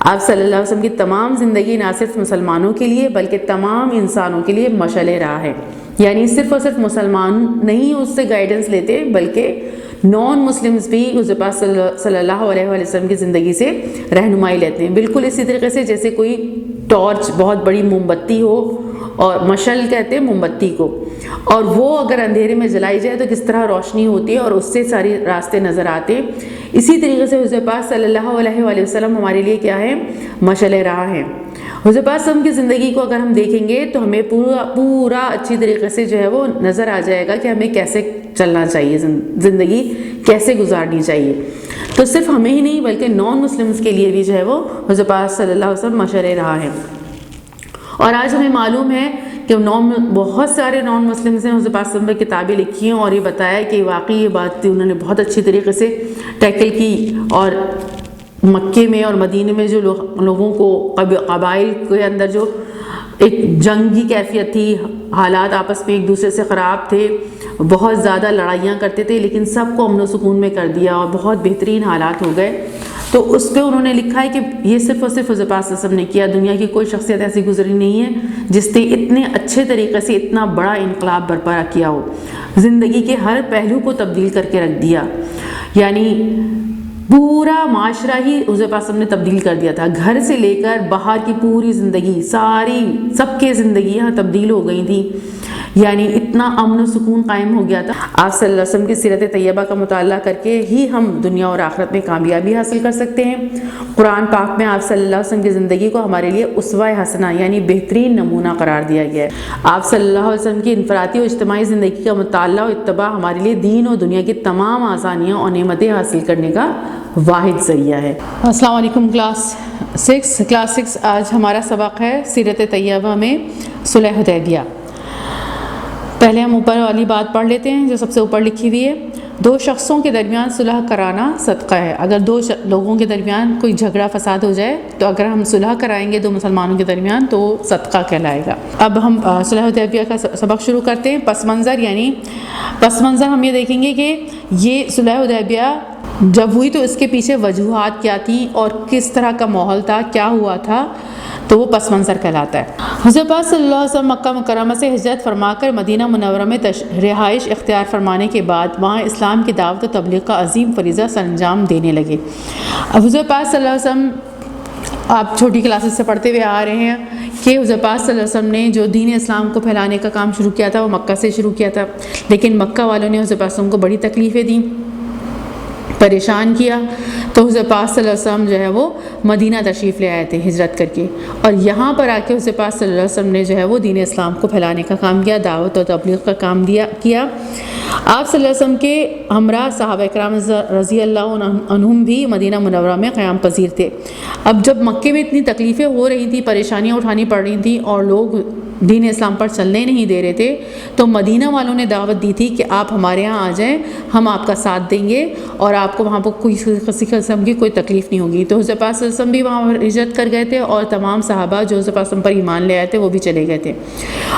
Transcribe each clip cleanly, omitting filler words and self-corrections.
آپ صلی اللہ علیہ وسلم کی تمام زندگی نہ صرف مسلمانوں کے لیے بلکہ تمام انسانوں کے لیے مشعل راہ ہے، یعنی صرف اور صرف مسلمان نہیں اس سے گائیڈنس لیتے بلکہ نان مسلمز بھی حضور پاک صلی اللہ علیہ وسلم کی زندگی سے رہنمائی لیتے ہیں، بالکل اسی طریقے سے جیسے کوئی ٹارچ بہت بڑی موم بتی ہو، اور مشعل کہتے ہیں موم بتی کو، اور وہ اگر اندھیرے میں جلائی جائے تو کس طرح روشنی ہوتی ہے اور اس سے سارے راستے نظر آتے ہیں، اسی طریقے سے حضور پاک صلی اللہ علیہ وآلہ وسلم ہمارے لیے کیا ہے؟ مشعل راہ ہے۔ حضور پاک صلی اللہ علیہ وسلم کی زندگی کو اگر ہم دیکھیں گے تو ہمیں پورا اچھی طریقے سے جو ہے وہ نظر آ جائے گا کہ ہمیں کیسے چلنا چاہیے، زندگی کیسے گزارنی چاہیے۔ تو صرف ہمیں ہی نہیں بلکہ نان مسلمز کے لیے بھی جو ہے وہ حضور پاک صلی اللہ علیہ وسلم مشعل راہ ہے۔ اور آج ہمیں معلوم ہے کہ بہت سارے نان مسلمز ہیں، حضور پاک صلی اللہ علیہ وسلم نے کتابیں لکھی ہیں اور یہ بتایا کہ واقعی یہ بات انہوں نے بہت اچھی طریقے سے ٹیکل کی، اور مکے میں اور مدینے میں جو لوگوں کو قبائل کے اندر جو ایک جنگی کیفیت تھی، حالات آپس میں ایک دوسرے سے خراب تھے، بہت زیادہ لڑائیاں کرتے تھے، لیکن سب کو امن و سکون میں کر دیا اور بہت بہترین حالات ہو گئے۔ تو اس پہ انہوں نے لکھا ہے کہ یہ صرف اور صرف حضور پاک صلی اللہ علیہ وسلم نے کیا، دنیا کی کوئی شخصیت ایسی گزری نہیں ہے جس نے اتنے اچھے طریقے سے اتنا بڑا انقلاب برپا کیا ہو، زندگی کے ہر پہلو کو تبدیل کر کے رکھ دیا، یعنی پورا معاشرہ ہی حضور پاک صلی اللہ علیہ وسلم نے تبدیل کر دیا تھا، گھر سے لے کر باہر کی پوری زندگی، سب کے زندگیاں تبدیل ہو گئی تھیں، یعنی اتنا امن و سکون قائم ہو گیا تھا۔ آپ صلی اللہ علیہ وسلم کی سیرت طیبہ کا مطالعہ کر کے ہی ہم دنیا اور آخرت میں کامیابی حاصل کر سکتے ہیں۔ قرآن پاک میں آپ صلی اللہ علیہ وسلم کی زندگی کو ہمارے لیے اسوہ حسنہ یعنی بہترین نمونہ قرار دیا گیا ہے۔ آپ صلی اللہ علیہ وسلم کی انفرادی اور اجتماعی زندگی کا مطالعہ اور اتباع ہمارے لیے دین اور دنیا کی تمام آسانیاں اور نعمتیں حاصل کرنے کا واحد ذریعہ ہے۔ السلام علیکم کلاس 6 آج ہمارا سبق ہے سیرت طیبہ میں صلح حدیبیہ۔ پہلے ہم اوپر والی بات پڑھ لیتے ہیں جو سب سے اوپر لکھی ہوئی ہے۔ 2 شخصوں کے درمیان صلح کرانا صدقہ ہے۔ اگر 2 لوگوں کے درمیان کوئی جھگڑا فساد ہو جائے تو اگر ہم صلح کرائیں گے 2 مسلمانوں کے درمیان تو وہ صدقہ کہلائے گا۔ اب ہم صلح حدیبیہ کا سبق شروع کرتے ہیں۔ پس منظر ہم یہ دیکھیں گے کہ یہ صلح حدیبیہ جب ہوئی تو اس کے پیچھے وجوہات کیا تھیں اور کس طرح کا ماحول تھا، کیا ہوا تھا، تو وہ پس منظر کہلاتا ہے۔ حضرت پاک صلی اللہ علیہ وسلم مکہ مکرمہ سے ہجرت فرما کر مدینہ منورہ میں رہائش اختیار فرمانے کے بعد وہاں اسلام کی دعوت و تبلیغ کا عظیم فریضہ سر انجام دینے لگے۔ اب حضرت پاک صلی اللہ علیہ وسلم آپ چھوٹی کلاسز سے پڑھتے ہوئے آ رہے ہیں کہ حضرت پاک صلی اللہ علیہ وسلم نے جو دین اسلام کو پھیلانے کا کام شروع کیا تھا وہ مکہ سے شروع کیا تھا، لیکن مکہ والوں نے حضرت پاک صلی اللہ علیہ وسلم کو بڑی تکلیفیں دیں، پریشان کیا، تو حضرت پاک صلی اللہ علیہ وسلم جو ہے وہ مدینہ تشریف لے آئے تھے ہجرت کر کے، اور یہاں پر آ کے حضرت پاک صلی اللہ علیہ وسلم نے جو ہے وہ دین اسلام کو پھیلانے کا کام کیا، دعوت و تبلیغ کا کام کیا۔ آپ صلی اللہ علیہ وسلم کے ہمراہ صحابہ اکرام رضی اللہ عنہم بھی مدینہ منورہ میں قیام پذیر تھے۔ اب جب مکے میں اتنی تکلیفیں ہو رہی تھیں، پریشانیاں اٹھانی پڑ رہی تھیں اور لوگ دین اسلام پر چلنے نہیں دے رہے تھے، تو مدینہ والوں نے دعوت دی تھی کہ آپ ہمارے ہاں آ جائیں، ہم آپ کا ساتھ دیں گے اور آپ کو وہاں پر کسی قسم کی کوئی تکلیف نہیں ہوگی۔ تو حضرت پاک صلی اللہ علیہ وسلم بھی وہاں ہجرت کر گئے تھے اور تمام صحابہ جو حضرت پاک صلی اللہ علیہ وسلم پر ایمان لے آئے تھے وہ بھی چلے گئے تھے،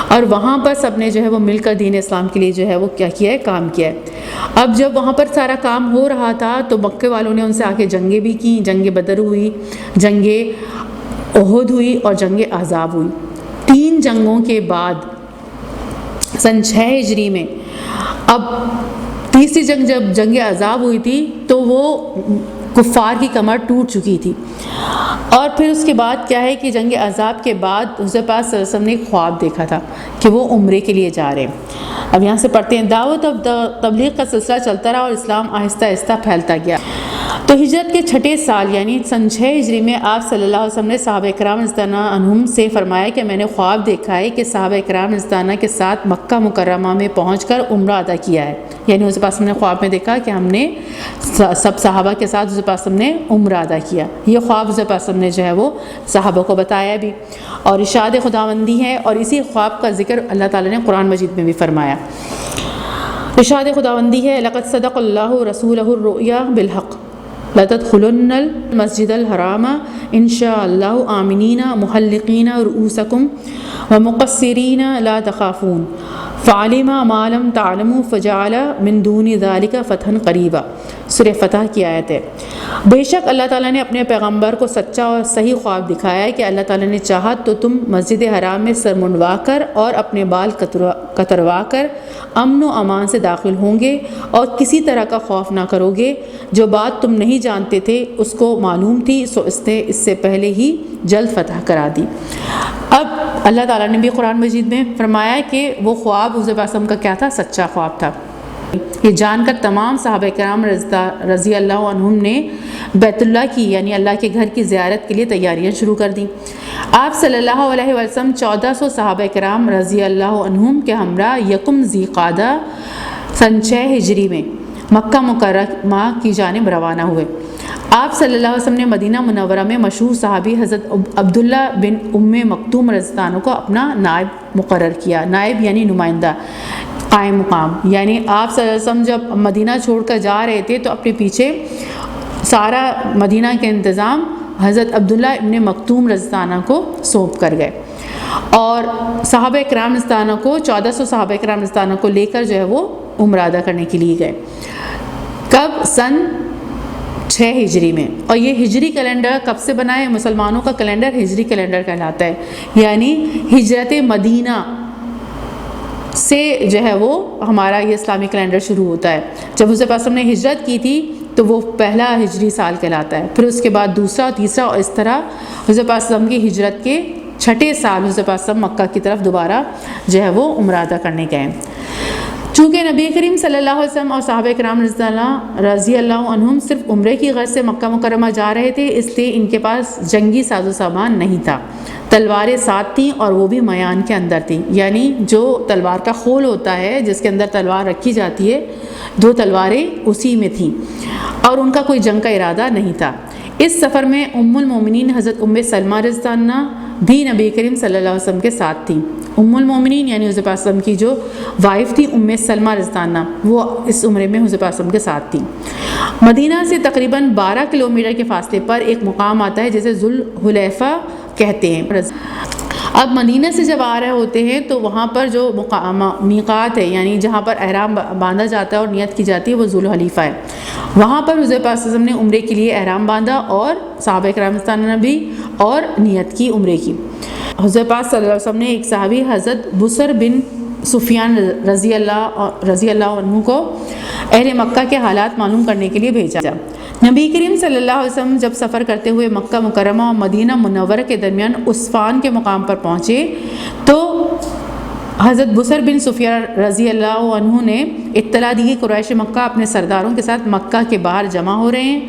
اور وہاں پر سب نے جو ہے وہ مل کر دین اسلام کے لیے جو ہے وہ کیا کیا ہے، کام کیا ہے۔ اب جب وہاں پر سارا کام ہو رہا تھا تو مکے والوں نے ان سے آ کے جنگیں بھی کی، جنگ بدر ہوئی، جنگ احد ہوئی اور جنگ احزاب ہوئی۔ 3 جنگوں کے بعد سن 6 ہجری میں اب تیسری جنگ جب جنگ احزاب ہوئی تھی تو وہ کفار کی کمر ٹوٹ چکی تھی، اور پھر اس کے بعد کیا ہے کہ جنگ احزاب کے بعد حضرت پاک صلی اللہ علیہ وسلم نے خواب دیکھا تھا کہ وہ عمرے کے لیے جا رہے ہیں۔ اب یہاں سے پڑھتے ہیں، دعوت تبلیغ کا سلسلہ چلتا رہا اور اسلام آہستہ آہستہ پھیلتا گیا۔ تو ہجرت کے 6 سال یعنی سن 6 ہجری میں آپ صلی اللہ علیہ وسلم نے صحابہ اکرام رضی اللہ عنہم سے فرمایا کہ میں نے خواب دیکھا ہے کہ صحابہ اکرام رضی اللہ عنہ کے ساتھ مکہ مکرمہ میں پہنچ کر عمرہ ادا کیا ہے، یعنی حضرت پاک نے خواب میں دیکھا کہ ہم نے سب صحابہ کے ساتھ حضرت پاک نے عمرہ ادا کیا۔ یہ خواب حضرت پاک نے جو ہے وہ صحابہ کو بتایا بھی، اور ارشاد خداوندی ہے، اور اسی خواب کا ذکر اللہ تعالیٰ نے قرآن مجید میں بھی فرمایا۔ ارشاد خداوندی ہے، لقد صدق اللہ رسولہ الرؤیا بالحق لَتَدْخُلُنَّ الْمَسْجِدَ الْحَرَامَ إِنْ شَاءَ اللَّهُ آمِنِينَ مُحَلِّقِينَ رُؤُوسَكُمْ وَمُقَصِّرِينَ لَا تَخَافُونَ فَعَلِمَ مَا لَمْ تَعْلَمُوا فَجَعَلَ مِن دُونِ ذَلِكَ فَتْحًا قَرِيبًا۔ سورہ فتح کی آیت ہے۔ بے شک اللہ تعالیٰ نے اپنے پیغمبر کو سچا اور صحیح خواب دکھایا ہے کہ اللہ تعالیٰ نے چاہا تو تم مسجد حرام میں سر منڈوا کر اور اپنے بال کتروا کر امن و امان سے داخل ہوں گے اور کسی طرح کا خوف نہ کرو گے۔ جو بات تم نہیں جانتے تھے اس کو معلوم تھی، سو اس نے اس سے پہلے ہی جلد فتح کرا دی۔ اب اللہ تعالیٰ نے بھی قرآن مجید میں فرمایا کہ وہ خواب حضور اعظم کا کیا تھا؟ سچا خواب تھا۔ یہ جان کر تمام صحابہ کرام رضی اللہ عنہم نے بیت اللہ کی یعنی اللہ کے گھر کی زیارت کے لیے تیاریاں شروع کر دیں۔ آپ صلی اللہ علیہ وسلم 1400 صحابہ کرام رضی اللہ عنہم کے ہمراہ یکم ذی قعدہ سن 6 ہجری میں مکہ مکرمہ کی جانب روانہ ہوئے۔ آپ صلی اللہ علیہ وسلم نے مدینہ منورہ میں مشہور صحابی حضرت عبداللہ بن مکتوم رضی اللہ عنہ کو اپنا نائب مقرر کیا۔ نائب یعنی نمائندہ، قائم مقام، یعنی آپ صلی اللہ علیہ وسلم جب مدینہ چھوڑ کر جا رہے تھے تو اپنے پیچھے سارا مدینہ کے انتظام حضرت عبداللہ ابن مکتوم رضی اللہ عنہ کو سونپ کر گئے، اور صحابہ کرام رضی اللہ عنہ کو 1400 صحابہ کرام رضی اللہ عنہ کو لے کر جو ہے وہ عمرہ ادا کرنے کے لیے گئے۔ کب؟ سن 6 ہجری میں۔ اور یہ ہجری کیلنڈر کب سے بنا ہے؟ مسلمانوں کا کیلنڈر ہجری کیلنڈر کہلاتا ہے، یعنی ہجرت مدینہ سے جو ہے وہ ہمارا یہ اسلامی کیلنڈر شروع ہوتا ہے۔ جب حضور پاک نے ہجرت کی تھی تو وہ پہلا ہجری سال کہلاتا ہے، پھر اس کے بعد دوسرا، تیسرا، اور اس طرح حضور پاک کی ہجرت کے 6 سال حضور پاک مکہ کی طرف دوبارہ جو ہے وہ عمرہ ادا کرنے گئے۔ چونکہ نبی کریم صلی اللہ علیہ وسلم اور صحابہ کرام رضی اللہ عنہم صرف عمرے کی غرض سے مکہ مکرمہ جا رہے تھے، اس لیے ان کے پاس جنگی ساز و سامان نہیں تھا۔ تلواریں ساتھ تھیں اور وہ بھی میان کے اندر تھیں، یعنی جو تلوار کا خول ہوتا ہے جس کے اندر تلوار رکھی جاتی ہے، 2 تلواریں اسی میں تھیں، اور ان کا کوئی جنگ کا ارادہ نہیں تھا۔ اس سفر میں ام المومنین حضرت سلمہ رضی اللہ عنہا بھی نبی کریم صلی اللہ علیہ وسلم کے ساتھ تھیں۔ ام المومنین یعنی حضور پاک وسلم کی جو وائف تھی سلمہ رضی اللہ عنہا، وہ اس عمرے میں حضور پاک وسلم کے ساتھ تھیں۔ مدینہ سے تقریباً 12 کلومیٹر کے فاصلے پر ایک مقام آتا ہے جسے ذوالحلیفہ کہتے ہیں۔ اب مدینہ سے جب آ رہے ہوتے ہیں تو وہاں پر جو میقات ہے یعنی جہاں پر احرام باندھا جاتا ہے اور نیت کی جاتی ہے وہ ذوالحلیفہ ہے۔ وہاں پر حضور پاک صلی اللہ علیہ وسلم نے عمرے کے لیے احرام باندھا اور صحابہ کرام نے بھی اور نیت کی عمرے کی۔ حضور پاک صلی اللہ علیہ وسلم نے ایک صحابی حضرت بصر بن سفیان رضی اللہ عنہ کو اہل مکہ کے حالات معلوم کرنے کے لیے بھیجا۔ نبی کریم صلی اللہ علیہ وسلم جب سفر کرتے ہوئے مکہ مکرمہ اور مدینہ منورہ کے درمیان عسفان کے مقام پر پہنچے تو حضرت بصر بن سفیان رضی اللہ عنہ نے اطلاع دی کہ قریش مکہ اپنے سرداروں کے ساتھ مکہ کے باہر جمع ہو رہے ہیں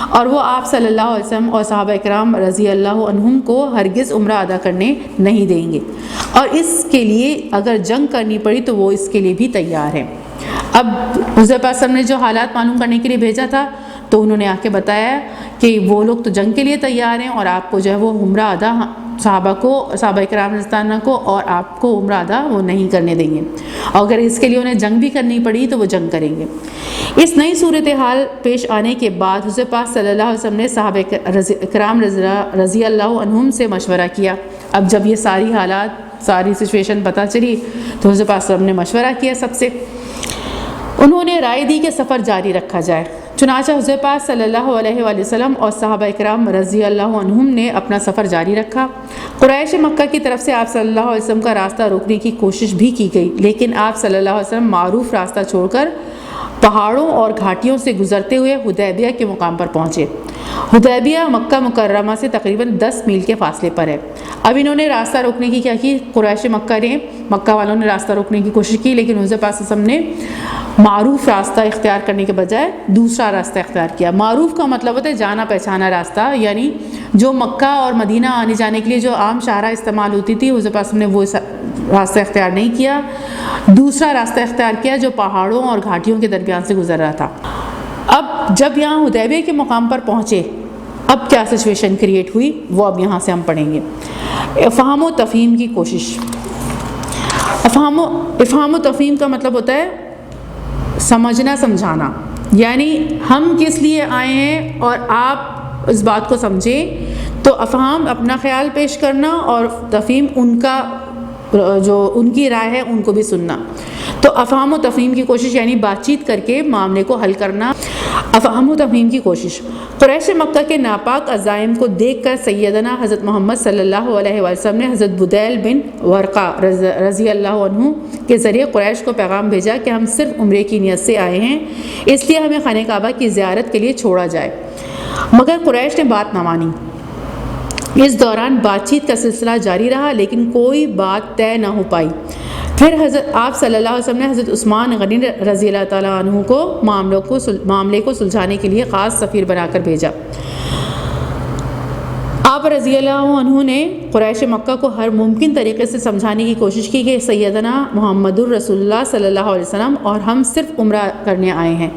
اور وہ آپ صلی اللہ علیہ وسلم اور صحابہ کرام رضی اللہ عنہم کو ہرگز عمرہ ادا کرنے نہیں دیں گے، اور اس کے لیے اگر جنگ کرنی پڑی تو وہ اس کے لیے بھی تیار ہیں۔ اب حضور پاک صلی اللہ علیہ وسلم نے جو حالات معلوم کرنے کے لیے بھیجا تھا تو انہوں نے آ کے بتایا کہ وہ لوگ تو جنگ کے لیے تیار ہیں اور آپ کو جو ہے وہ عمرہ ادا صحابہ کرام رضی اللہ عنہ کو اور آپ کو عمرہ ادا وہ نہیں کرنے دیں گے، اور اگر اس کے لیے انہیں جنگ بھی کرنی پڑی تو وہ جنگ کریں گے۔ اس نئی صورتحال پیش آنے کے بعد حضور پاک صلی اللہ علیہ وسلم نے صحابہ کرام رضی اللہ عنہم سے مشورہ کیا۔ اب جب یہ ساری حالات ساری سچویشن پتہ چلی تو حضور پاک صلی اللہ علیہ وسلم نے مشورہ کیا سب سے۔ انہوں نے رائے دی کہ سفر جاری رکھا جائے، چنانچہ حضور پاک صلی اللہ علیہ وآلہ وسلم اور صحابہ کرام رضی اللہ عنہم نے اپنا سفر جاری رکھا۔ قریش مکہ کی طرف سے آپ صلی اللہ علیہ وسلم کا راستہ روکنے کی کوشش بھی کی گئی، لیکن آپ صلی اللہ علیہ وسلم معروف راستہ چھوڑ کر پہاڑوں اور گھاٹیوں سے گزرتے ہوئے حدیبیہ کے مقام پر پہنچے۔ حدیبیہ مکہ مکرمہ سے تقریباً 10 میل کے فاصلے پر ہے۔ اب انہوں نے راستہ روکنے کی کیا کی؟ قریش مکہ والوں نے راستہ روکنے کی کوشش کی، لیکن حضور پاک صلی اللہ علیہ وسلم نے معروف راستہ اختیار کرنے کے بجائے دوسرا راستہ اختیار کیا۔ معروف کا مطلب ہوتا ہے جانا پہچانا راستہ، یعنی جو مکہ اور مدینہ آنے جانے کے لیے جو عام شاہراہ استعمال ہوتی تھی حضور پاک صلی اللہ علیہ وسلم نے وہ راستہ اختیار نہیں کیا، دوسرا راستہ اختیار کیا جو پہاڑوں اور گھاٹیوں کے درمیان سے گزر رہا تھا۔ اب جب یہاں حدیبیہ کے مقام پر پہنچے اب کیا سچویشن کریٹ ہوئی وہ اب یہاں سے ہم پڑھیں گے۔ افہام و تفہیم کی کوشش۔ افہام و تفہیم کا مطلب ہوتا ہے سمجھنا سمجھانا، یعنی ہم کس لیے آئے ہیں اور آپ اس بات کو سمجھیں، تو افہام اپنا خیال پیش کرنا اور تفہیم ان کا جو ان کی رائے ہے ان کو بھی سننا۔ تو افہام و تفہیم کی کوشش یعنی بات چیت کر کے معاملے کو حل کرنا۔ افہام و تفہیم کی کوشش، قریش مکہ کے ناپاک عزائم کو دیکھ کر سیدنا حضرت محمد صلی اللہ علیہ وسلم نے حضرت بدیل بن ورقہ رضی اللہ عنہ کے ذریعے قریش کو پیغام بھیجا کہ ہم صرف عمرے کی نیت سے آئے ہیں، اس لیے ہمیں خانہ کعبہ کی زیارت کے لیے چھوڑا جائے، مگر قریش نے بات نہ مانی۔ اس دوران بات چیت کا سلسلہ جاری رہا لیکن کوئی بات طے نہ ہو پائی۔ پھر آپ صلی اللہ علیہ وسلم نے حضرت عثمان غنی رضی اللہ تعالیٰ عنہ کو معاملے کو سلجھانے کے لیے خاص سفیر بنا کر بھیجا۔ آپ رضی اللہ عنہ نے قریش مکہ کو ہر ممکن طریقے سے سمجھانے کی کوشش کی کہ سیدنا محمد الرسول اللہ صلی اللہ علیہ وسلم اور ہم صرف عمرہ کرنے آئے ہیں،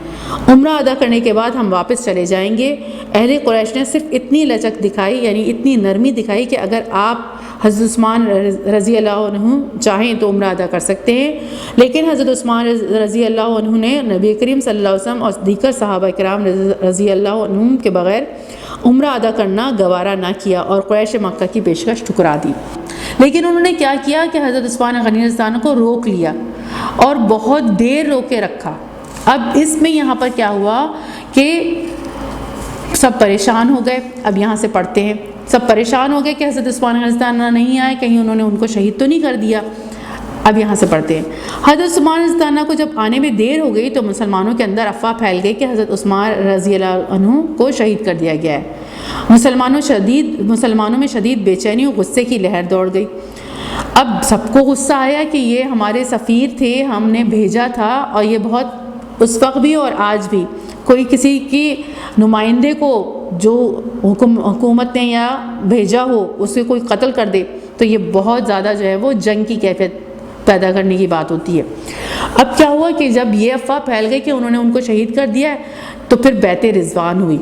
عمرہ ادا کرنے کے بعد ہم واپس چلے جائیں گے۔ اہل قریش نے صرف اتنی لچک دکھائی، یعنی اتنی نرمی دکھائی کہ اگر آپ حضرت عثمان رضی اللہ عنہ چاہیں تو عمرہ ادا کر سکتے ہیں، لیکن حضرت عثمان رضی اللہ عنہ نے نبی کریم صلی اللہ علیہ وسلم اور دیگر صحابہ کرام رضی اللہ عنہم کے بغیر عمرہ ادا کرنا گوارا نہ کیا اور قریش مکہ کی پیشکش ٹھکرا دی۔ لیکن انہوں نے کیا کیا کہ حضرت عثمان غنی رضی اللہ عنہ کو روک لیا اور بہت دیر روکے رکھا۔ اب اس میں یہاں پر کیا ہوا کہ سب پریشان ہو گئے۔ اب یہاں سے پڑھتے ہیں، سب پریشان ہو گئے کہ حضرت عثمان غنی رضی اللہ عنہ نہیں آئے، کہیں انہوں نے ان کو شہید تو نہیں کر دیا۔ اب یہاں سے پڑھتے ہیں، حضرت عثمان رضی اللہ عنہ کو جب آنے میں دیر ہو گئی تو مسلمانوں کے اندر افواہ پھیل گئی کہ حضرت عثمان رضی اللہ عنہ کو شہید کر دیا گیا ہے۔ مسلمانوں میں شدید بے چینی اور غصے کی لہر دوڑ گئی۔ اب سب کو غصہ آیا کہ یہ ہمارے سفیر تھے، ہم نے بھیجا تھا، اور یہ بہت اس وقت بھی اور آج بھی کوئی کسی کی نمائندے کو جو حکومت نے یا بھیجا ہو اسے کوئی قتل کر دے تو یہ بہت زیادہ جو ہے وہ جنگ کی کیفیت پیدا کرنے کی بات ہوتی ہے۔ اب کیا ہوا کہ جب یہ افواہ پھیل گئی کہ انہوں نے ان کو شہید کر دیا ہے تو پھر بیعت رضوان ہوئی۔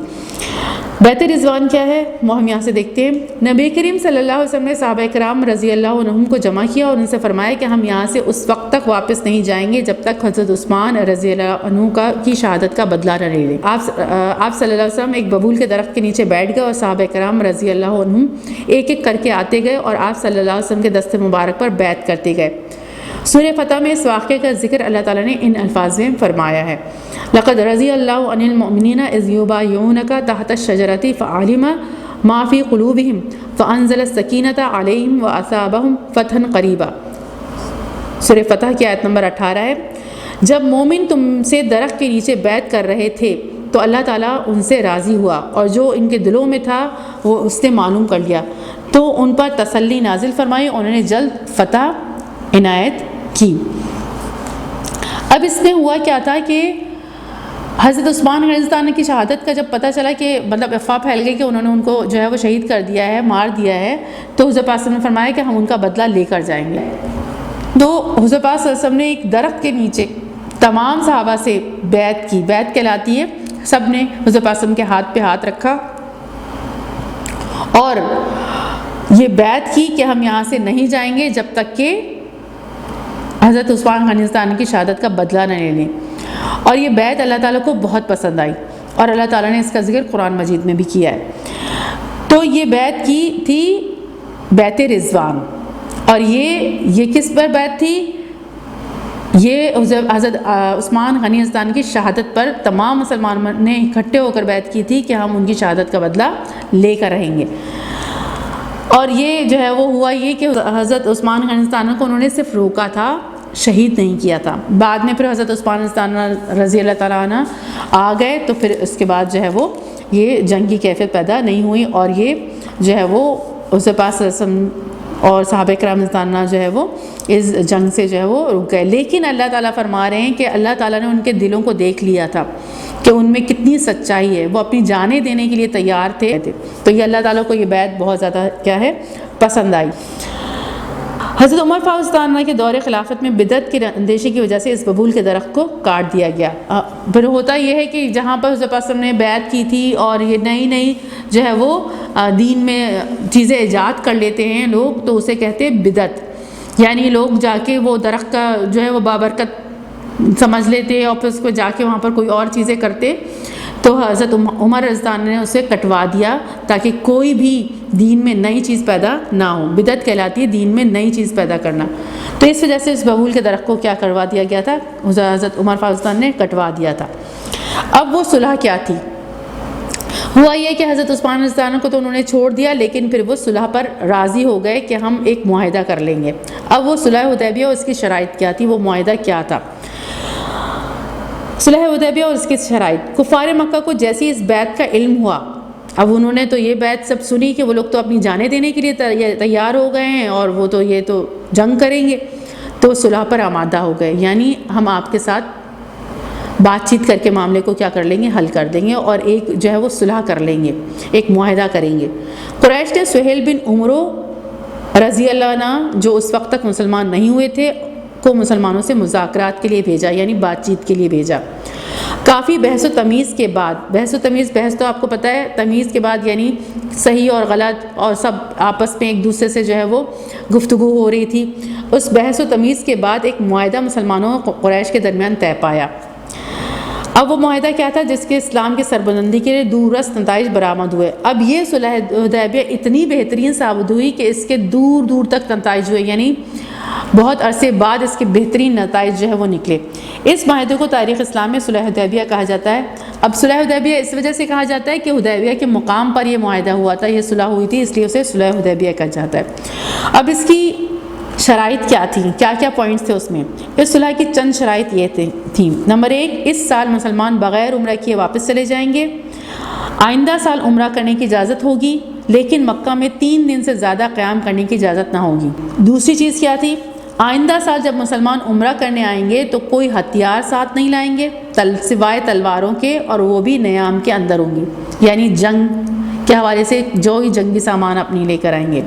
بیعت رضوان کیا ہے وہ ہم یہاں سے دیکھتے ہیں۔ نبی کریم صلی اللہ علیہ وسلم نے صحابہ کرام رضی اللہ عنہم کو جمع کیا اور ان سے فرمایا کہ ہم یہاں سے اس وقت تک واپس نہیں جائیں گے جب تک حضرت عثمان رضی اللہ عنہ کی شہادت کا بدلہ نہ لے لیں۔ آپ صلی اللہ علیہ وسلم ایک ببول کے درخت کے نیچے بیٹھ گئے اور صحابہ کرام رضی اللہ عنہم ایک ایک کر کے آتے گئے اور آپ صلی اللہ علیہ وسلم کے دست مبارک پر بیعت کرتے گئے۔ سورہ فتح میں اس واقعے کا ذکر اللہ تعالیٰ نے ان الفاظ میں فرمایا ہے، لقد رضی اللہ عن المؤمنین اذ یبایعونک تحت الشجرۃ فعلم ما فی قلوبہم فانزل السکینۃ علیہم واثابہم فتحا قریبا۔ سورہ فتح کی آیت نمبر 18 ہے۔ جب مومن تم سے درخت کے نیچے بیعت کر رہے تھے تو اللہ تعالیٰ ان سے راضی ہوا اور جو ان کے دلوں میں تھا وہ اس نے معلوم کر لیا تو ان پر تسلی نازل فرمائی، انہوں نے جلد فتح عنایت کی۔ اب اس میں ہوا کیا تھا کہ حضرت عثمان رضی اللہ عنہ کی شہادت کا جب پتہ چلا کہ مطلب افواہ پھیل گئی کہ انہوں نے ان کو جو ہے وہ شہید کر دیا ہے، مار دیا ہے، تو حضرت پاک صلی اللہ علیہ وسلم نے فرمایا کہ ہم ان کا بدلہ لے کر جائیں گے۔ تو حضرت پاک صلی اللہ علیہ وسلم نے ایک درخت کے نیچے تمام صحابہ سے بیعت کی۔ بیعت کہلاتی ہے سب نے حضرت پاک صلی اللہ علیہ وسلم کے ہاتھ پہ ہاتھ رکھا اور یہ بیعت کی کہ ہم یہاں سے نہیں جائیں گے جب تک کہ حضرت عثمان غنی رضی اللہ عنہ کی شہادت کا بدلہ نہ لے لیں، اور یہ بیعت اللہ تعالیٰ کو بہت پسند آئی اور اللہ تعالیٰ نے اس کا ذکر قرآن مجید میں بھی کیا ہے۔ تو یہ بیعت کی تھی بیعت رضوان، اور یہ کس پر بیعت تھی؟ یہ حضرت عثمان غنی رضی اللہ عنہ کی شہادت پر تمام مسلمانوں نے اکٹھے ہو کر بیعت کی تھی کہ ہم ان کی شہادت کا بدلہ لے کر رہیں گے۔ اور یہ جو ہے وہ ہوا یہ کہ حضرت عثمان غنی رضی اللہ عنہ کو انہوں نے صرف روکا تھا، شہید نہیں کیا تھا۔ بعد میں پھر حضرت عثمان رضی اللہ تعالیٰ عنہ آ گئے تو پھر اس کے بعد جو ہے وہ یہ جنگ کی کیفیت پیدا نہیں ہوئی اور یہ جو ہے وہ اس کے پاس اور صحابہ کرام رضی اللہ عنہ جو ہے وہ اس جنگ سے جو ہے وہ رک گئے۔ لیکن اللہ تعالیٰ فرما رہے ہیں کہ اللہ تعالیٰ نے ان کے دلوں کو دیکھ لیا تھا کہ ان میں کتنی سچائی ہے، وہ اپنی جانیں دینے کے لیے تیار تھے۔ تو یہ اللہ تعالیٰ کو یہ بیعت بہت زیادہ کیا ہے پسند آئی۔ حضرت عمر فاروق رضی اللہ عنہ کے دور خلافت میں بدعت کے اندیشے کی وجہ سے اس ببول کے درخت کو کاٹ دیا گیا۔ پھر ہوتا یہ ہے کہ جہاں پر حضرت پاک نے بیعت کی تھی اور یہ نئی جو ہے وہ دین میں چیزیں ایجاد کر لیتے ہیں لوگ، تو اسے کہتے ہیں بدعت، یعنی لوگ جا کے وہ درخت کا جو ہے وہ بابرکت سمجھ لیتے اور پھر اس کو جا کے وہاں پر کوئی اور چیزیں کرتے، تو حضرت عمر رضی اللہ عنہ نے اسے کٹوا دیا تاکہ کوئی بھی دین میں نئی چیز پیدا نہ ہو۔ بدعت کہلاتی ہے دین میں نئی چیز پیدا کرنا، تو اس وجہ سے اس ببول کے درخت کو کیا کروا دیا گیا تھا، حضرت عمر فاروق نے کٹوا دیا تھا۔ اب وہ صلح کیا تھی؟ ہوا یہ کہ حضرت عثمان رضی اللہ عنہ کو تو انہوں نے چھوڑ دیا، لیکن پھر وہ صلح پر راضی ہو گئے کہ ہم ایک معاہدہ کر لیں گے۔ اب وہ صلح حدیبیہ اور اس کی شرائط کیا تھی، وہ معاہدہ کیا تھا؟ صلح حدیبیہ اور اس کی شرائط، کفار مکہ کو جیسی اس بیعت کا علم ہوا، اب انہوں نے تو یہ بیعت سب سنی کہ وہ لوگ تو اپنی جانیں دینے کے لیے تیار ہو گئے ہیں اور وہ تو یہ تو جنگ کریں گے، تو صلح پر آمادہ ہو گئے، یعنی ہم آپ کے ساتھ بات چیت کر کے معاملے کو کیا کر لیں گے، حل کر دیں گے اور ایک جو ہے وہ صلح کر لیں گے، ایک معاہدہ کریں گے۔ قریش نے سہیل بن عمرو رضی اللہ عنہ جو اس وقت تک مسلمان نہیں ہوئے تھے کو مسلمانوں سے مذاکرات کے لیے بھیجا، یعنی بات چیت کے لیے بھیجا۔ کافی بحث و تمیز کے بعد، بحث تو آپ کو پتہ ہے، تمیز کے بعد یعنی صحیح اور غلط اور سب آپس میں ایک دوسرے سے جو ہے وہ گفتگو ہو رہی تھی، اس بحث و تمیز کے بعد ایک معاہدہ مسلمانوں اور قریش کے درمیان طے پایا۔ اب وہ معاہدہ کیا تھا؟ جس کے اسلام کی سربلندی کے لیے دور رس نتائج برآمد ہوئے۔ اب یہ صلح حدیبیہ اتنی بہترین ثابت ہوئی کہ اس کے دور دور تک نتائج ہوئے، یعنی بہت عرصے بعد اس کے بہترین نتائج جو ہے وہ نکلے۔ اس معاہدے کو تاریخ اسلام میں صلح حدیبیہ کہا جاتا ہے۔ اب صلح حدیبیہ اس وجہ سے کہا جاتا ہے کہ حدیبیہ کے مقام پر یہ معاہدہ ہوا تھا، یہ صلح ہوئی تھی، اس لیے اسے صلح حدیبیہ کہا جاتا ہے۔ اب اس کی شرائط کیا تھیں، کیا کیا پوائنٹس تھے اس میں؟ اس صلح کی چند شرائط یہ تھیں۔ نمبر 1، اس سال مسلمان بغیر عمرہ کیے واپس چلے جائیں گے۔ آئندہ سال عمرہ کرنے کی اجازت ہوگی، لیکن مکہ میں 3 دن سے زیادہ قیام کرنے کی اجازت نہ ہوگی۔ دوسری چیز کیا تھی؟ آئندہ سال جب مسلمان عمرہ کرنے آئیں گے تو کوئی ہتھیار ساتھ نہیں لائیں گے سوائے تلواروں کے، اور وہ بھی نیام کے اندر ہوں گی، یعنی جنگ کے حوالے سے جو ہی جنگی سامان اپنی لے کر آئیں گے،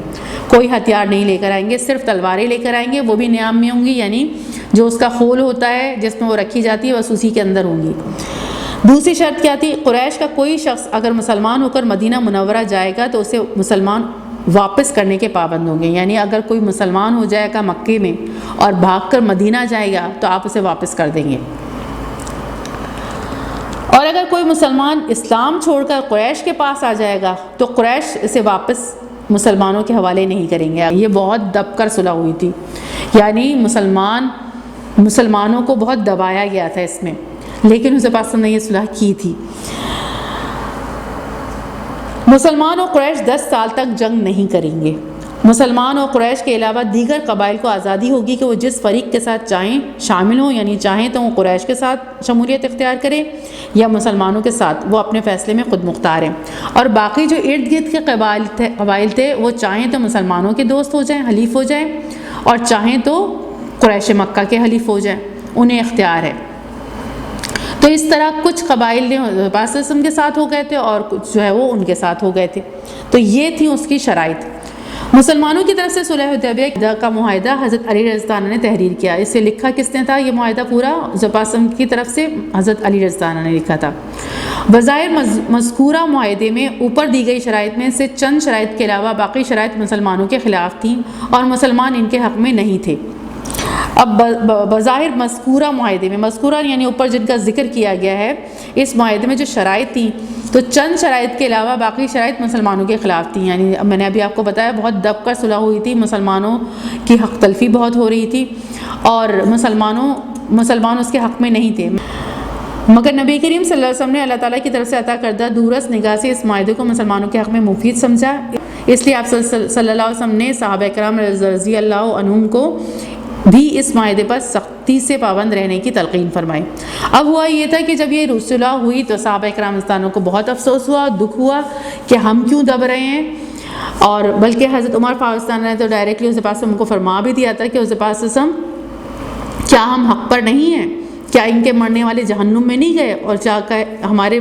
کوئی ہتھیار نہیں لے کر آئیں گے، صرف تلواریں لے کر آئیں گے، وہ بھی نیام میں ہوں گی، یعنی جو اس کا خول ہوتا ہے جس میں وہ رکھی جاتی ہے بس اسی کے اندر ہوں گی۔ دوسری شرط کیا تھی؟ قریش کا کوئی شخص اگر مسلمان ہو کر مدینہ منورہ جائے گا تو اسے مسلمان واپس کرنے کے پابند ہوں گے، یعنی اگر کوئی مسلمان ہو جائے گا مکے میں اور بھاگ کر مدینہ جائے گا تو آپ اسے واپس کر دیں گے، اور اگر کوئی مسلمان اسلام چھوڑ کر قریش کے پاس آ جائے گا تو قریش اسے واپس مسلمانوں کے حوالے نہیں کریں گے۔ یہ بہت دب کر صلح ہوئی تھی، یعنی مسلمانوں کو بہت دبایا گیا تھا اس میں، لیکن حضرت پاک نے یہ صلح کی تھی۔ مسلمان اور قریش 10 سال تک جنگ نہیں کریں گے۔ مسلمان اور قریش کے علاوہ دیگر قبائل کو آزادی ہوگی کہ وہ جس فریق کے ساتھ چاہیں شامل ہوں، یعنی چاہیں تو وہ قریش کے ساتھ شمولیت اختیار کریں یا مسلمانوں کے ساتھ، وہ اپنے فیصلے میں خود مختار ہیں۔ اور باقی جو ارد گرد کے قبائل تھے وہ چاہیں تو مسلمانوں کے دوست ہو جائیں، حلیف ہو جائیں، اور چاہیں تو قریش مکہ کے حلیف ہو جائیں، انہیں اختیار ہے۔ تو اس طرح کچھ قبائل نے رسول کے ساتھ ہو گئے تھے اور کچھ جو ہے وہ ان کے ساتھ ہو گئے تھے۔ تو یہ تھی اس کی شرائط۔ مسلمانوں کی طرف سے صلح حدیبیہ کا معاہدہ حضرت علی رضی اللہ عنہ نے تحریر کیا۔ اسے لکھا کس نے تھا؟ یہ معاہدہ پورا زپاسم کی طرف سے حضرت علی رضی اللہ عنہ نے لکھا تھا۔ بظاہر مذکورہ معاہدے میں اوپر دی گئی شرائط میں سے چند شرائط کے علاوہ باقی شرائط مسلمانوں کے خلاف تھیں اور مسلمان ان کے حق میں نہیں تھے۔ اب بظاہر مذکورہ معاہدے میں، مذکورہ یعنی اوپر جن کا ذکر کیا گیا ہے، اس معاہدے میں جو شرائط تھیں تو چند شرائط کے علاوہ باقی شرائط مسلمانوں کے خلاف تھیں، یعنی میں نے ابھی آپ کو بتایا بہت دب کر صلح ہوئی تھی، مسلمانوں کی حق تلفی بہت ہو رہی تھی اور مسلمان اس کے حق میں نہیں تھے، مگر نبی کریم صلی اللہ علیہ وسلم نے اللہ تعالیٰ کی طرف سے عطا کردہ دورس نگاہ سے اس معاہدے کو مسلمانوں کے حق میں مفید سمجھا، اس لیے آپ صلی اللہ علیہ وسلم نے صحابہ کرام رضی اللہ عنہم کو بھی اس معاہدے پر سختی سے پابند رہنے کی تلقین فرمائی۔ اب ہوا یہ تھا کہ جب یہ صلح ہوئی تو صحابہ کرام رضوان کو بہت افسوس ہوا، دکھ ہوا کہ ہم کیوں دب رہے ہیں، اور بلکہ حضرت عمر فاروق نے تو ڈائریکٹلی حضرت پاک کو فرما بھی دیا تھا کہ حضرت پاک کیا ہم حق پر نہیں ہیں؟ کیا ان کے مرنے والے جہنم میں نہیں گئے اور ہمارے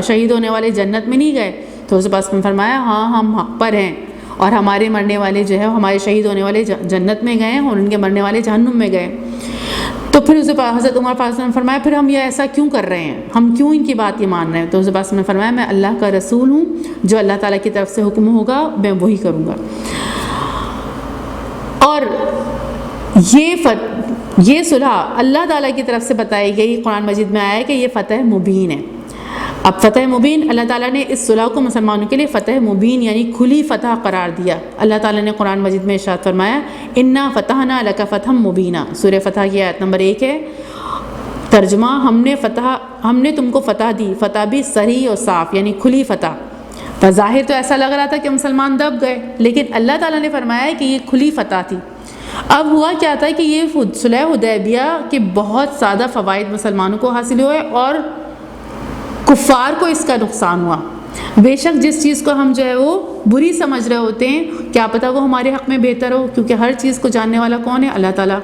شہید ہونے والے جنت میں نہیں گئے؟ تو حضرت پاک نے فرمایا ہاں ہم حق پر ہیں، اور ہمارے مرنے والے جو ہے ہمارے شہید ہونے والے جنت میں گئے اور ان کے مرنے والے جہنم میں گئے۔ تو پھر حضرت عمر فاروق نے فرمایا پھر ہم یہ ایسا کیوں کر رہے ہیں، ہم کیوں ان کی بات یہ مان رہے ہیں؟ تو حضرت پاک نے فرمایا میں اللہ کا رسول ہوں، جو اللہ تعالیٰ کی طرف سے حکم ہوگا میں وہی کروں گا۔ اور یہ یہ صلح اللہ تعالیٰ کی طرف سے بتائی گئی، قرآن مجید میں آیا کہ یہ فتح مبین ہے۔ اب فتح مبین، اللہ تعالیٰ نے اس صلح کو مسلمانوں کے لیے فتح مبین یعنی کھلی فتح قرار دیا۔ اللہ تعالیٰ نے قرآن مجید میں ارشاد فرمایا انا فتحنا لک فتحا مبینا، سورہ فتح کی آیت نمبر 1 ہے۔ ترجمہ، ہم نے تم کو فتح دی، فتح بھی صریح اور صاف یعنی کھلی فتح۔ بظاہر تو ایسا لگ رہا تھا کہ مسلمان دب گئے، لیکن اللہ تعالیٰ نے فرمایا کہ یہ کھلی فتح تھی۔ اب ہوا کیا تھا کہ یہ صلح حدیبیہ کے بہت زیادہ فوائد مسلمانوں کو حاصل ہوئے اور کفار کو اس کا نقصان ہوا۔ بے شک جس چیز کو ہم جو ہے وہ بری سمجھ رہے ہوتے ہیں، کیا پتہ وہ ہمارے حق میں بہتر ہو، کیونکہ ہر چیز کو جاننے والا کون ہے؟ اللہ تعالیٰ۔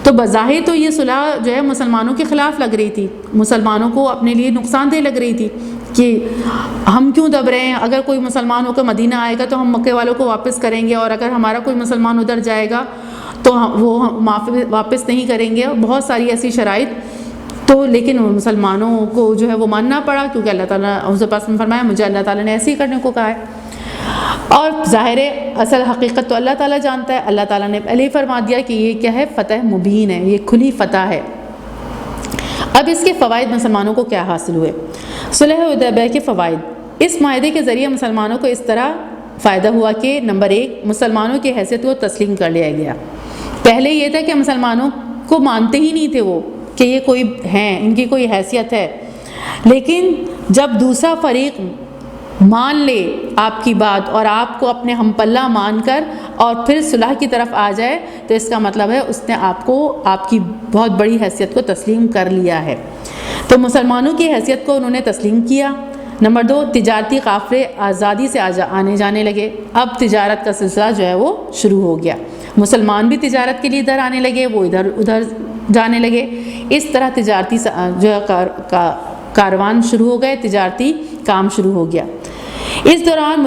تو بظاہر تو یہ صلح جو ہے مسلمانوں کے خلاف لگ رہی تھی، مسلمانوں کو اپنے لیے نقصان دہ لگ رہی تھی کہ ہم کیوں دب رہے ہیں، اگر کوئی مسلمان ہو کر مدینہ آئے گا تو ہم مکے والوں کو واپس کریں گے، اور اگر ہمارا کوئی مسلمان ادھر جائے گا تو وہ واپس نہیں کریں گے، بہت ساری ایسی شرائط۔ تو لیکن مسلمانوں کو جو ہے وہ ماننا پڑا، کیونکہ اللہ تعالیٰ حضور پاک نے فرمایا مجھے اللہ تعالیٰ نے ایسے ہی کرنے کو کہا ہے۔ اور ظاہر ہے اصل حقیقت تو اللہ تعالیٰ جانتا ہے، اللہ تعالیٰ نے پہلے ہی فرما دیا کہ یہ کیا ہے؟ فتح مبین ہے، یہ کھلی فتح ہے۔ اب اس کے فوائد مسلمانوں کو کیا حاصل ہوئے؟ صلح حدیبیہ کے فوائد، اس معاہدے کے ذریعے مسلمانوں کو اس طرح فائدہ ہوا کہ نمبر 1، مسلمانوں کی حیثیت کو تسلیم کر لیا گیا۔ پہلے یہ تھا کہ مسلمانوں کو مانتے ہی نہیں تھے وہ کہ یہ کوئی ہیں، ان کی کوئی حیثیت ہے، لیکن جب دوسرا فریق مان لے آپ کی بات اور آپ کو اپنے ہم پلہ مان کر اور پھر صلح کی طرف آ جائے تو اس کا مطلب ہے اس نے آپ کو آپ کی بہت بڑی حیثیت کو تسلیم کر لیا ہے۔ تو مسلمانوں کی حیثیت کو انہوں نے تسلیم کیا۔ نمبر 2، تجارتی قافلے آزادی سے آنے جانے لگے۔ اب تجارت کا سلسلہ جو ہے وہ شروع ہو گیا، مسلمان بھی تجارت کے لیے ادھر آنے لگے، وہ ادھر جانے لگے، اس طرح تجارتی جو ہے کاروان شروع ہو گئے، تجارتی کام شروع ہو گیا۔ اس دوران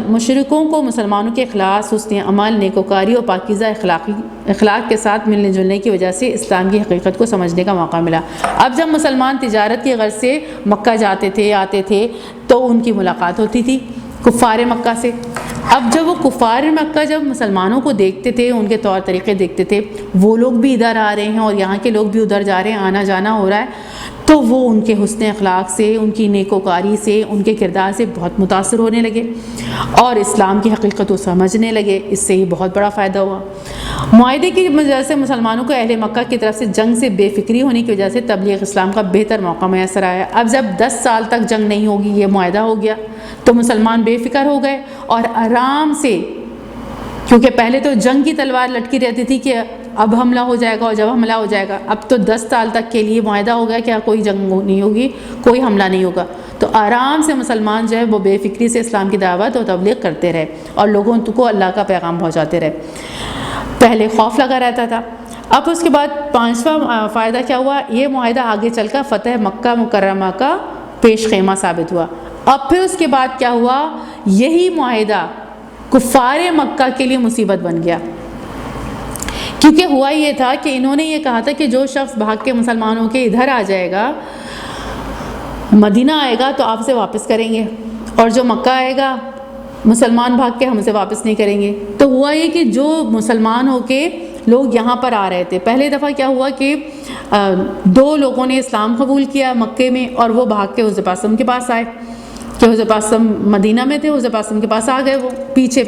مشرکوں کو مسلمانوں کے اخلاص، حسن عمل، نیکوکاری اور پاکیزہ اخلاق کے ساتھ ملنے جلنے کی وجہ سے اسلام کی حقیقت کو سمجھنے کا موقع ملا۔ اب جب مسلمان تجارت کی غرض سے مکہ جاتے تھے، آتے تھے، تو ان کی ملاقات ہوتی تھی کفار مکہ سے۔ اب جب وہ کفار مکہ جب مسلمانوں کو دیکھتے تھے، ان کے طور طریقے دیکھتے تھے، وہ لوگ بھی ادھر آ رہے ہیں اور یہاں کے لوگ بھی ادھر جا رہے ہیں، آنا جانا ہو رہا ہے، تو وہ ان کے حسن اخلاق سے، ان کی نیکوکاری سے، ان کے کردار سے بہت متاثر ہونے لگے اور اسلام کی حقیقت کو سمجھنے لگے۔ اس سے ہی بہت بڑا فائدہ ہوا۔ معاہدے کی وجہ سے مسلمانوں کو اہل مکہ کی طرف سے جنگ سے بے فکری ہونے کی وجہ سے تبلیغ اسلام کا بہتر موقع میسر آیا۔ اب جب 10 سال تک جنگ نہیں ہوگی، یہ معاہدہ ہو گیا، تو مسلمان بے فکر ہو گئے اور آرام سے، کیونکہ پہلے تو جنگ کی تلوار لٹکی رہتی تھی کہ اب حملہ ہو جائے گا اور جب حملہ ہو جائے گا، اب تو 10 سال تک کے لیے معاہدہ ہو گیا کہ کوئی جنگ نہیں ہوگی، کوئی حملہ نہیں ہوگا، تو آرام سے مسلمان جو ہے وہ بے فکری سے اسلام کی دعوت اور تبلیغ کرتے رہے اور لوگوں کو اللہ کا پیغام پہنچاتے رہے۔ پہلے خوف لگا رہتا تھا۔ اب اس کے بعد 5واں فائدہ کیا ہوا؟ یہ معاہدہ آگے چل کر فتح مکہ مکرمہ کا پیش خیمہ ثابت ہوا۔ اب پھر اس کے بعد کیا ہوا؟ یہی معاہدہ کفار مکہ کے لیے مصیبت بن گیا، کیونکہ ہوا یہ تھا کہ انہوں نے یہ کہا تھا کہ جو شخص بھاگ کے مسلمانوں کے ادھر آ جائے گا، مدینہ آئے گا تو آپ سے واپس کریں گے، اور جو مکہ آئے گا مسلمان بھاگ کے ہم سے واپس نہیں کریں گے۔ تو ہوا یہ کہ جو مسلمان ہو کے لوگ یہاں پر آ رہے تھے، پہلے دفعہ کیا ہوا کہ 2 لوگوں نے اسلام قبول کیا مکے میں، اور وہ بھاگ کے حضرت پاک کے پاس آئے کہ حضرت پاک مدینہ میں تھے، حضرت پاک کے پاس آ گئے، وہ پیچھے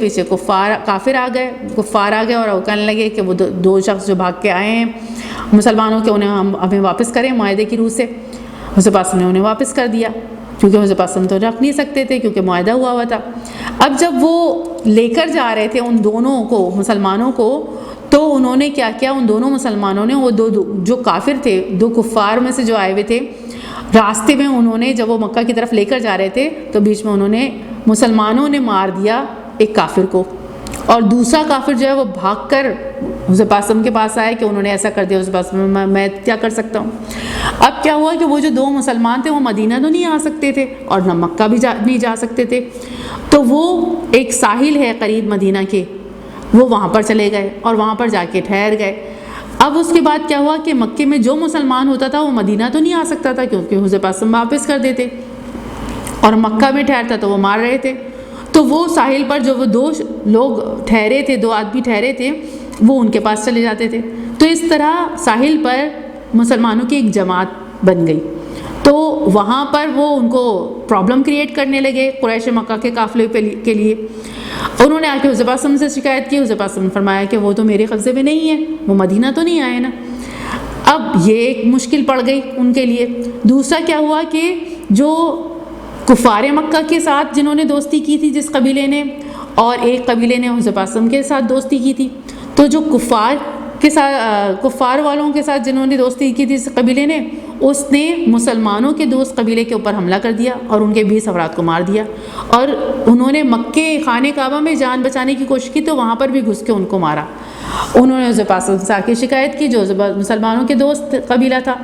کافر آ گئے اور وہ کہنے لگے کہ وہ 2 شخص جو بھاگ کے آئے ہیں مسلمانوں کے، انہیں ہمیں واپس کریں معاہدے کی روح سے۔ حضرت پاک نے انہیں واپس کر دیا، کیونکہ حضرت پاک تو رکھ نہیں سکتے تھے کیونکہ معاہدہ ہوا تھا۔ اب جب وہ لے کر جا رہے تھے ان دونوں کو، مسلمانوں کو، تو انہوں نے کیا کیا؟ ان دونوں مسلمانوں نے، وہ 2 جو کافر تھے، 2 کفار میں سے جو آئے ہوئے تھے، راستے میں انہوں نے جب وہ مکہ کی طرف لے کر جا رہے تھے تو بیچ میں انہوں نے مسلمانوں نے مار دیا ایک کافر کو، اور دوسرا کافر جو ہے وہ بھاگ کر حضرت پاک کے پاس آئے کہ انہوں نے ایسا کر دیا، حضرت پاک میں کیا کر سکتا ہوں۔ اب کیا ہوا کہ وہ جو 2 مسلمان تھے وہ مدینہ تو نہیں آ سکتے تھے اور نہ مکہ بھی نہیں جا سکتے تھے، تو وہ ایک ساحل ہے قریب مدینہ کے، وہ وہاں پر چلے گئے اور وہاں پر جا کے ٹھہر گئے۔ اب اس کے بعد کیا ہوا کہ مکے میں جو مسلمان ہوتا تھا وہ مدینہ تو نہیں آ سکتا تھا کیونکہ حضرت پاک واپس کر دیتے، اور مکہ میں ٹھہرتا تو وہ مار رہے تھے۔ تو وہ ساحل پر جو وہ 2 لوگ ٹھہرے تھے، 2 آدمی ٹھہرے تھے، وہ ان کے پاس چلے جاتے تھے۔ تو اس طرح ساحل پر مسلمانوں کی ایک جماعت بن گئی، تو وہاں پر وہ ان کو پرابلم کریٹ کرنے لگے قریش مکہ کے قافلے کے لیے۔ انہوں نے آ کے حضور پاک صلی اللہ علیہ وسلم سے شکایت کی، حضور پاک صلی اللہ علیہ وسلم نے فرمایا کہ وہ تو میرے قبضے میں نہیں ہے، وہ مدینہ تو نہیں آئے نا۔ اب یہ ایک مشکل پڑ گئی ان کے لیے۔ دوسرا کیا ہوا کہ جو کفار مکہ کے ساتھ جنہوں نے دوستی کی تھی جس قبیلے نے، اور ایک قبیلے نے حضور پاک صلی اللہ علیہ وسلم کے ساتھ دوستی کی تھی، تو جو کفار والوں کے ساتھ جنہوں نے دوستی کی تھی اس قبیلے نے، اس نے مسلمانوں کے دوست قبیلے کے اوپر حملہ کر دیا اور ان کے 20 افراد کو مار دیا، اور انہوں نے مکے خانہ کعبہ میں جان بچانے کی کوشش کی تو وہاں پر بھی گھس کے ان کو مارا۔ انہوں نے حضور پاک صلی اللہ علیہ وسلم سے شکایت کی، جو مسلمانوں کے دوست قبیلہ تھا،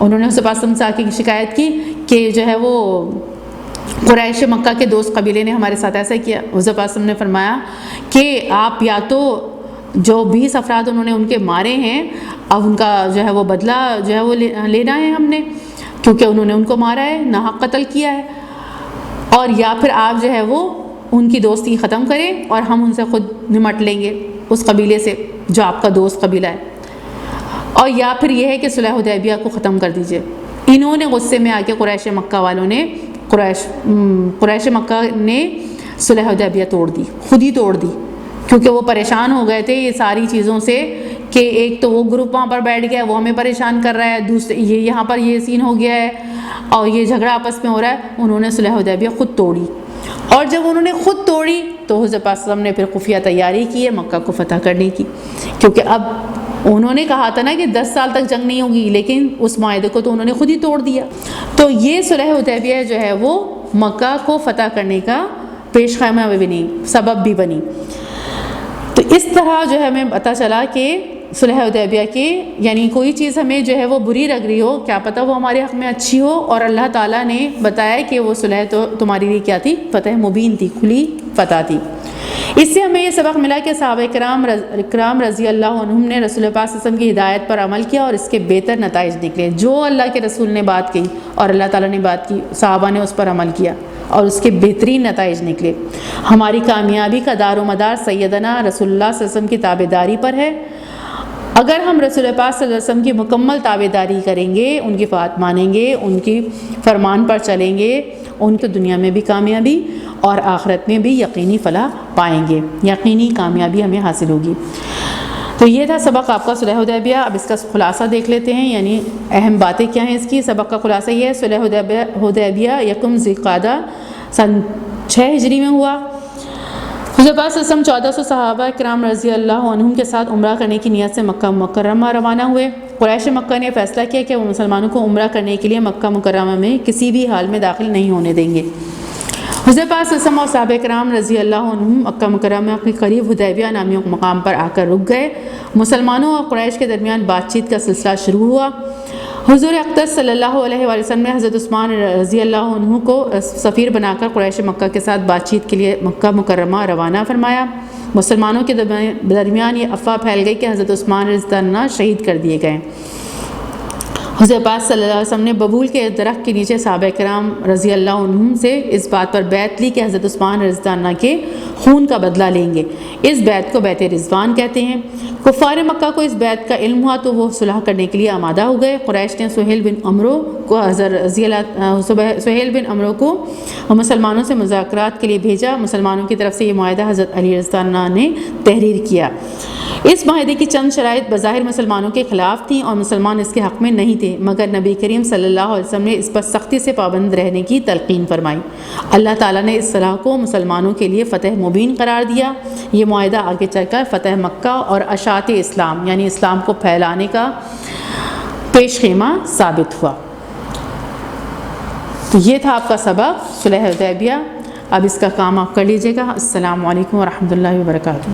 انہوں نے حضور پاک صلی اللہ علیہ وسلم سے شکایت کی کہ جو ہے وہ قریش مکہ کے دوست قبیلے نے ہمارے ساتھ ایسا کیا۔ حضور پاک صلی اللہ علیہ وسلم نے فرمایا کہ آپ یا تو جو 20 افراد انہوں نے ان کے مارے ہیں، اب ان کا جو ہے وہ بدلہ جو ہے وہ لینا ہے ہم نے، کیونکہ انہوں نے ان کو مارا ہے، ناحق قتل کیا ہے، اور یا پھر آپ جو ہے وہ ان کی دوستی ختم کریں اور ہم ان سے خود نمٹ لیں گے اس قبیلے سے جو آپ کا دوست قبیلہ ہے، اور یا پھر یہ ہے کہ صلح حدیبیہ کو ختم کر دیجئے۔ انہوں نے غصے میں آ کے قریش مکہ والوں نے قریش مکہ نے صلح حدیبیہ توڑ دی، خود ہی توڑ دی، کیونکہ وہ پریشان ہو گئے تھے یہ ساری چیزوں سے کہ ایک تو وہ گروپ وہاں پر بیٹھ گیا، وہ ہمیں پریشان کر رہا ہے، دوسرے یہ یہاں پر یہ سین ہو گیا ہے اور یہ جھگڑا آپس میں ہو رہا ہے۔ انہوں نے صلح حدیبیہ خود توڑی، اور جب انہوں نے خود توڑی تو حضور پاک صلی اللہ علیہ وسلم نے پھر خفیہ تیاری کی ہے مکہ کو فتح کرنے کی، کیونکہ اب انہوں نے کہا تھا نا کہ 10 سال تک جنگ نہیں ہوگی، لیکن اس معاہدے کو تو انہوں نے خود ہی توڑ دیا۔ تو یہ صلح حدیبیہ جو ہے وہ مکہ کو فتح کرنے کا پیش خیمہ بھی بنی، سبب بھی بنی۔ تو اس طرح جو ہے ہمیں پتہ چلا کہ صلح حدیبیہ کی یعنی کوئی چیز ہمیں جو ہے وہ بری لگ رہی ہو، کیا پتہ وہ ہمارے حق میں اچھی ہو، اور اللہ تعالیٰ نے بتایا کہ وہ صلح تو تمہارے لیے کیا تھی، فتح مبین تھی، کھلی فتح تھی۔ اس سے ہمیں یہ سبق ملا کہ صحابہ کرام رضی اللہ عنہم نے رسول پاک صلی اللہ علیہ وسلم کی ہدایت پر عمل کیا اور اس کے بہتر نتائج نکلے۔ جو اللہ کے رسول نے بات کی اور اللہ تعالیٰ نے بات کی، صحابہ نے اس پر عمل کیا اور اس کے بہترین نتائج نکلے۔ ہماری کامیابی کا دار و مدار سیدنا رسول اللہ صلی اللہ علیہ وسلم کی تابعداری پر ہے۔ اگر ہم رسول پاک صلی اللہ علیہ وسلم کی مکمل تابعداری کریں گے، ان کی بات مانیں گے، ان کی فرمان پر چلیں گے، ان کی دنیا میں بھی کامیابی اور آخرت میں بھی یقینی فلاح پائیں گے، یقینی کامیابی ہمیں حاصل ہوگی۔ تو یہ تھا سبق آپ کا صلح حدیبیہ۔ اب اس کا خلاصہ دیکھ لیتے ہیں، یعنی اہم باتیں کیا ہیں اس کی۔ سبق کا خلاصہ یہ ہے، صلح حدیبیہ یکم ذی القعدہ سن 6 ہجری میں ہوا۔ حضور پاک صلی اللہ علیہ وسلم 1400 صحابہ کرام رضی اللہ عنہم کے ساتھ عمرہ کرنے کی نیت سے مکہ مکرمہ روانہ ہوئے۔ قریش مکہ نے فیصلہ کیا کہ وہ مسلمانوں کو عمرہ کرنے کے لیے مکہ مکرمہ میں کسی بھی حال میں داخل نہیں ہونے دیں گے۔ حضور پاک صلی اللہ علیہ وسلم اور صحابہ کرام رضی اللہ عنہم مکہ مکرمہ کے قریب حدیبیہ نامی مقام پر آ کر رک گئے۔ مسلمانوں اور قریش کے درمیان بات چیت کا سلسلہ شروع ہوا۔ حضور اقدس صلی اللہ علیہ وآلہ وسلم نے حضرت عثمان رضی اللہ عنہ کو سفیر بنا کر قریش مکہ کے ساتھ بات چیت کے لیے مکہ مکرمہ روانہ فرمایا۔ مسلمانوں کے درمیان یہ افواہ پھیل گئی کہ حضرت عثمان رضی اللہ عنہ شہید کر دیے گئے۔ حضور پاک صلی اللہ علیہ وسلم نے ببول کے درخت کے نیچے صحابہ کرام رضی اللہ عنہم سے اس بات پر بیعت لی کہ حضرت عثمان رضی اللہ عنہ کے خون کا بدلہ لیں گے۔ اس بیعت کو بیعت رضوان کہتے ہیں۔ کفار مکہ کو اس بیعت کا علم ہوا تو وہ صلح کرنے کے لیے آمادہ ہو گئے۔ قریش نے سہیل بن عمرو کو مسلمانوں سے مذاکرات کے لیے بھیجا۔ مسلمانوں کی طرف سے یہ معاہدہ حضرت علی رضی اللہ عنہ نے تحریر کیا۔ اس معاہدے کی چند شرائط بظاہر مسلمانوں کے خلاف تھیں اور مسلمان اس کے حق میں نہیں تھے، مگر نبی کریم صلی اللہ علیہ وسلم نے اس پر سختی سے پابند رہنے کی تلقین فرمائی۔ اللہ تعالیٰ نے اس صلح کو مسلمانوں کے لیے فتح مبین قرار دیا۔ یہ معاہدہ آگے چل کر فتح مکہ اور اشاعت اسلام یعنی اسلام کو پھیلانے کا پیش خیمہ ثابت ہوا۔ تو یہ تھا آپ کا سبق صلح حدیبیہ۔ اب اس کا کام آپ کر لیجیے گا۔ السلام علیکم ورحمۃ اللہ وبرکاتہ۔